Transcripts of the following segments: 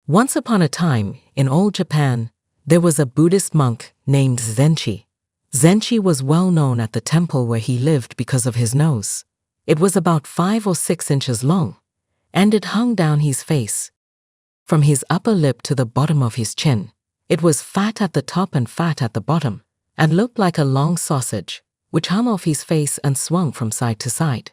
Once upon a time, in old Japan, there was a Buddhist monk named Zenshi. Zenshi was well known at the temple where he lived because of his nose. It was about 5 or 6 inches long, and it hung down his face. From his upper lip to the bottom of his chin, it was fat at the top and fat at the bottom, and looked like a long sausage, which hung off his face and swung from side to side.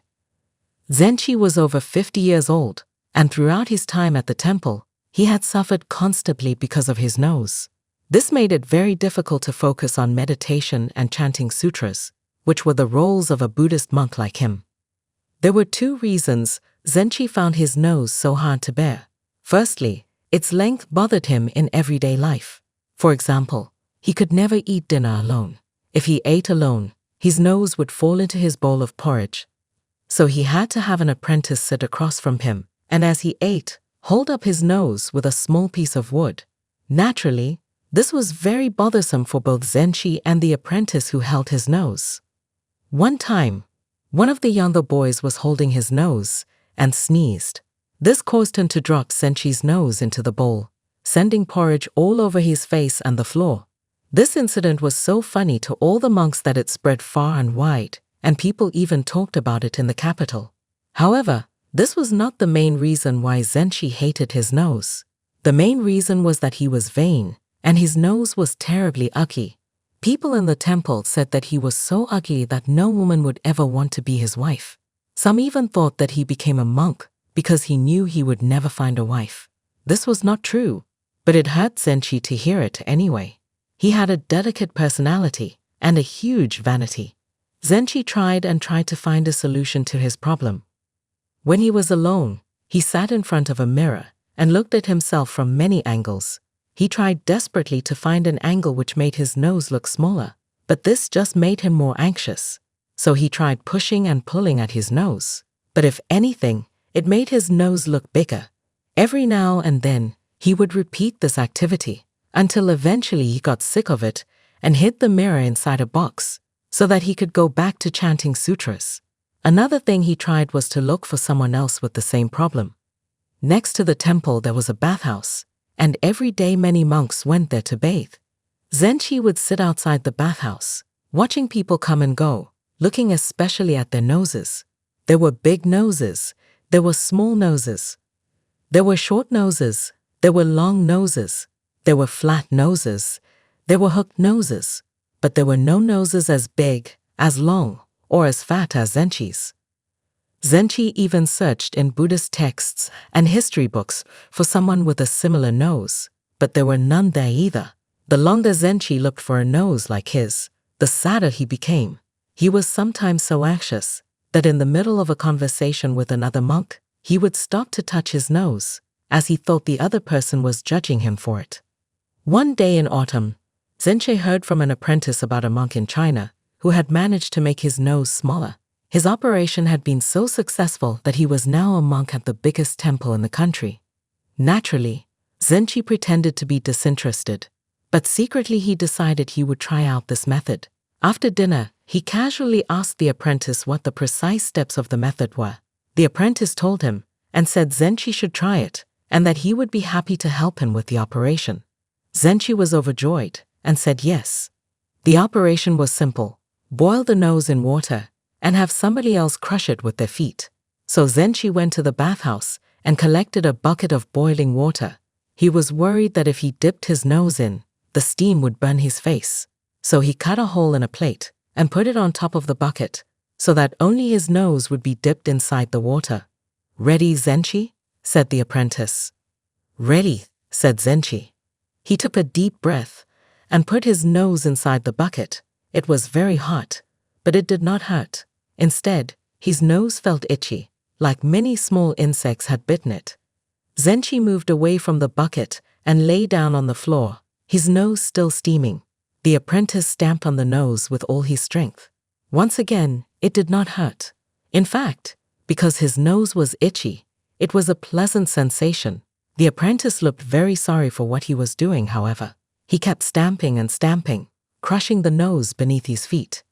Zenshi was over 50 years old, and throughout his time at the temple, he had suffered constantly because of his nose. This made it very difficult to focus on meditation and chanting sutras, which were the roles of a Buddhist monk like him. There were 2 reasons Zenshi found his nose so hard to bear. Firstly, its length bothered him in everyday life. For example, he could never eat dinner alone. If he ate alone, his nose would fall into his bowl of porridge. So he had to have an apprentice sit across from him, and as he ate, hold up his nose with a small piece of wood. Naturally, this was very bothersome for both Zenshi and the apprentice who held his nose. One time, one of the younger boys was holding his nose and sneezed. This caused him to drop Zenshi's nose into the bowl, sending porridge all over his face and the floor. This incident was so funny to all the monks that it spread far and wide, and people even talked about it in the capital. However, this was not the main reason why Zenshi hated his nose. The main reason was that he was vain, and his nose was terribly ugly. People in the temple said that he was so ugly that no woman would ever want to be his wife. Some even thought that he became a monk because he knew he would never find a wife. This was not true, but it hurt Zenshi to hear it anyway. He had a delicate personality and a huge vanity. Zenshi tried and tried to find a solution to his problem. When he was alone, he sat in front of a mirror and looked at himself from many angles. He tried desperately to find an angle which made his nose look smaller, but this just made him more anxious. So he tried pushing and pulling at his nose. But if anything, it made his nose look bigger. Every now and then, he would repeat this activity until eventually he got sick of it and hid the mirror inside a box so that he could go back to chanting sutras. Another thing he tried was to look for someone else with the same problem. Next to the temple there was a bathhouse, and every day many monks went there to bathe. Zenshi would sit outside the bathhouse, watching people come and go, looking especially at their noses. There were big noses, there were small noses. There were short noses, there were long noses, there were flat noses, there were hooked noses, but there were no noses as big, as long, or as fat as Zenshi's. Zenshi even searched in Buddhist texts and history books for someone with a similar nose, but there were none there either. The longer Zenshi looked for a nose like his, the sadder he became. He was sometimes so anxious that in the middle of a conversation with another monk, he would stop to touch his nose, as he thought the other person was judging him for it. One day in autumn, Zenshi heard from an apprentice about a monk in China who had managed to make his nose smaller. His operation had been so successful that he was now a monk at the biggest temple in the country. Naturally, Zenshi pretended to be disinterested, but secretly he decided he would try out this method. After dinner, he casually asked the apprentice what the precise steps of the method were. The apprentice told him and said Zenshi should try it and that he would be happy to help him with the operation. Zenshi was overjoyed and said yes. The operation was simple: boil the nose in water and have somebody else crush it with their feet. So Zenshi went to the bathhouse and collected a bucket of boiling water. He was worried that if he dipped his nose in, the steam would burn his face. So he cut a hole in a plate and put it on top of the bucket so that only his nose would be dipped inside the water. "Ready, Zenshi?" said the apprentice. "Ready," said Zenshi. He took a deep breath and put his nose inside the bucket. It was very hot, but it did not hurt. Instead, his nose felt itchy, like many small insects had bitten it. Zenshi moved away from the bucket and lay down on the floor, his nose still steaming. The apprentice stamped on the nose with all his strength. Once again, it did not hurt. In fact, because his nose was itchy, it was a pleasant sensation. The apprentice looked very sorry for what he was doing, however. He kept stamping and stamping, crushing the nose beneath his feet.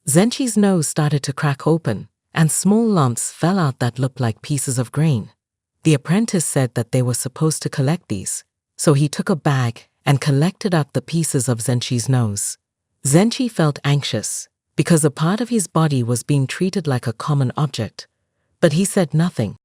Zenshi's nose started to crack open, and small lumps fell out that looked like pieces of grain. The apprentice said that they were supposed to collect these, so he took a bag and collected out the pieces of Zenchi's nose. Zenchi felt anxious because a part of his body was being treated like a common object, but he said nothing.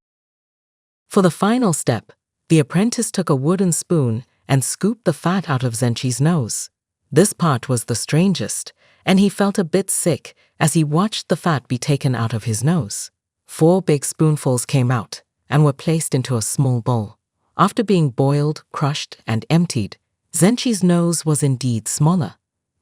For the final step, the apprentice took a wooden spoon and scooped the fat out of Zenchi's nose. This part was the strangest, and he felt a bit sick as he watched the fat be taken out of his nose. 4 big spoonfuls came out and were placed into a small bowl. After being boiled, crushed, and emptied, Zenchi's nose was indeed smaller.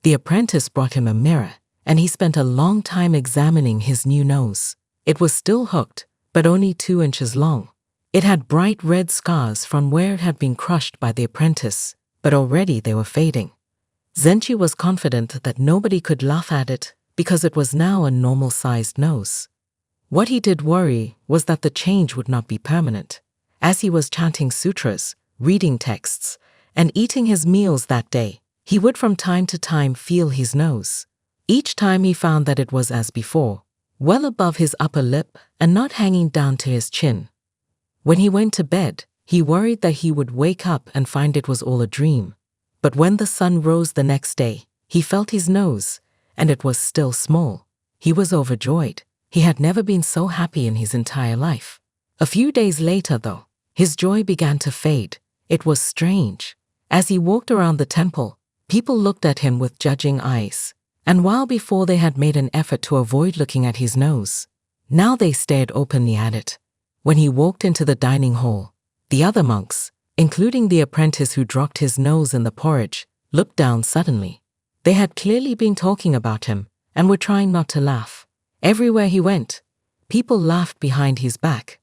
The apprentice brought him a mirror, and he spent a long time examining his new nose. It was still hooked, but only 2 inches long. It had bright red scars from where it had been crushed by the apprentice, but already they were fading. Zenchi was confident that nobody could laugh at it because it was now a normal-sized nose. What he did worry was that the change would not be permanent. As he was chanting sutras, reading texts, and eating his meals that day, he would from time to time feel his nose. Each time he found that it was as before, well above his upper lip and not hanging down to his chin. When he went to bed, he worried that he would wake up and find it was all a dream. But when the sun rose the next day, he felt his nose, and it was still small. He was overjoyed. He had never been so happy in his entire life. A few days later, though, his joy began to fade. It was strange. As he walked around the temple, people looked at him with judging eyes. And while before they had made an effort to avoid looking at his nose, now they stared openly at it. When he walked into the dining hall, the other monks, including the apprentice who dropped his nose in the porridge, looked down suddenly. They had clearly been talking about him and were trying not to laugh. Everywhere he went, people laughed behind his back.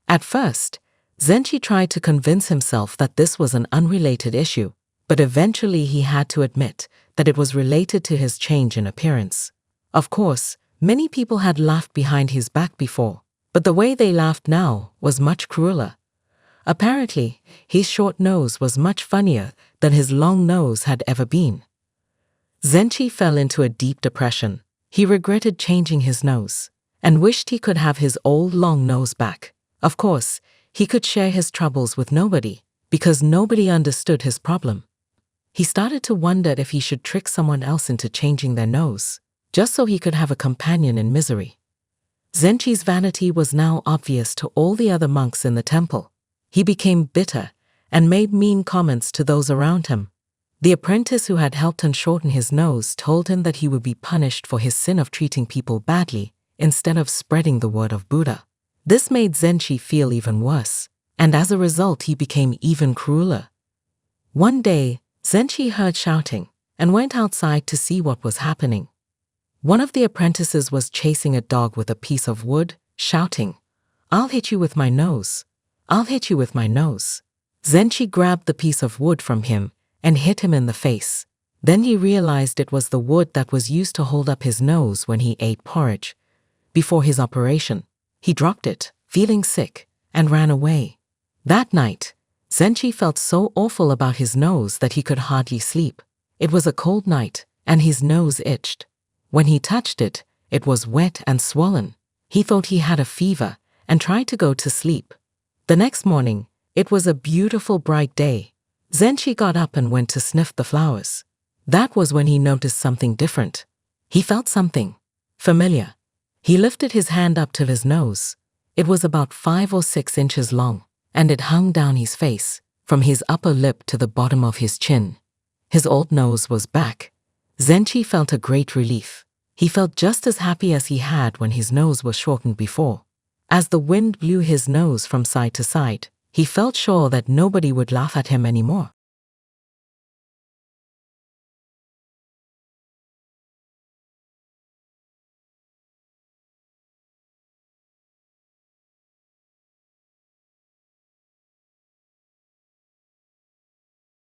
At first, Zenchi tried to convince himself that this was an unrelated issue, but eventually he had to admit that it was related to his change in appearance. Of course, many people had laughed behind his back before, but the way they laughed now was much crueler. Apparently, his short nose was much funnier than his long nose had ever been. Zenchi fell into a deep depression. He regretted changing his nose and wished he could have his old long nose back. Of course, he could share his troubles with nobody because nobody understood his problem. He started to wonder if he should trick someone else into changing their nose, just so he could have a companion in misery. Zenchi's vanity was now obvious to all the other monks in the temple. He became bitter and made mean comments to those around him. The apprentice who had helped him shorten his nose told him that he would be punished for his sin of treating people badly instead of spreading the word of Buddha. This made Zenchi feel even worse, and as a result he became even crueler. One day, Zenchi heard shouting and went outside to see what was happening. One of the apprentices was chasing a dog with a piece of wood, shouting, "I'll hit you with my nose. I'll hit you with my nose." Zenchi grabbed the piece of wood from him and hit him in the face. Then he realized it was the wood that was used to hold up his nose when he ate porridge. Before his operation, he dropped it, feeling sick, and ran away. That night, Zenchi felt so awful about his nose that he could hardly sleep. It was a cold night, and his nose itched. When he touched it, it was wet and swollen. He thought he had a fever and tried to go to sleep. The next morning, it was a beautiful bright day. Zenchi got up and went to sniff the flowers. That was when he noticed something different. He felt something familiar. He lifted his hand up to his nose. It was about 5 or 6 inches long, and it hung down his face, from his upper lip to the bottom of his chin. His old nose was back. Zenchi felt a great relief. He felt just as happy as he had when his nose was shortened before. As the wind blew his nose from side to side, he felt sure that nobody would laugh at him anymore.